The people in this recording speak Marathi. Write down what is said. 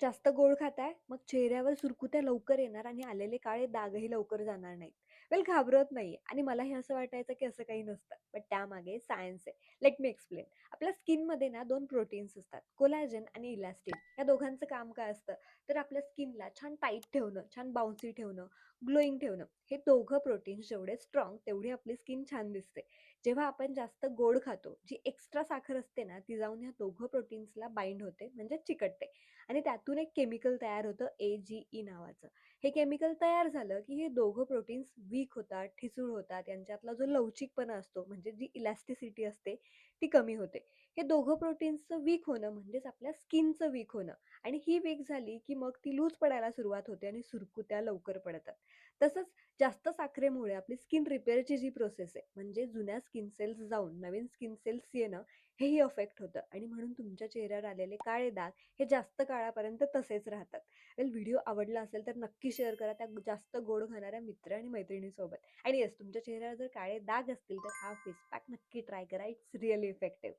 जास्त गोड खाताय, मग चेहऱ्यावर सुरकुत्या लवकर येणार आणि आलेले काळे डागही लवकर जाणार नाहीत. वेल घाबरत नाहीये आणि मलाही असं वाटायचं की असं काही नसतं. पण त्यामागे सायन्स आहे. Let me explain. आपल्या स्किनमध्ये ना 2 प्रोटीन्स असतात, कोलाजन आणि इलॅस्टिन. या दोघांचं काम काय असतं, तर आपल्या स्किनला छान टाईट ठेवणं, छान बाउन्सी ठेवणं, ग्लोईंग ठेवणं. हे दोघं प्रोटीन्स जेवढे स्ट्राँग, तेवढी आपली स्किन छान दिसते. जेव्हा आपण जास्त गोड खातो, जी एक्स्ट्रा साखर असते ना, ती जाऊन ह्या दोघं प्रोटीन्सला बाइंड होते, म्हणजे चिकटते. आणि त्यातून एक केमिकल तयार होतं AGE नावाचं. हे केमिकल तयार झालं, की हे दोघं प्रोटीन्स वीक होतात, ठिसूळ होतात. यांच्यातला जो लवचिकपणा असतो, म्हणजे जी इलॅस्टिसिटी असते, ती कमी होते. हे दोघं प्रोटीन्सचं वीक होणं म्हणजेच आपल्या स्किनचं वीक होणं आणि ही वीक झाली, की मग ती लूज पडायला सुरुवात होते आणि सुरकुत्या लवकर पडतात. तसंच जास्त साखरेमुळे आपली स्किन रिपेअरची जी प्रोसेस आहे, म्हणजे जुन्या स्किन सेल्स जाऊन नवीन स्किन सेल्स येणं, हेही अफेक्ट होतं आणि म्हणून तुमच्या चेहऱ्यावर आलेले काळे डाग हे जास्त काळापर्यंत तसेच राहतात. वेल व्हिडिओ आवडला असेल तर नक्की शेअर करा त्या जास्त गोड खाणाऱ्या मित्र आणि मैत्रिणीसोबत. आणि येस तुमच्या चेहऱ्यावर जर काळे डाग असतील तर हा फेस पॅक नक्की ट्राय करा. It's really effective.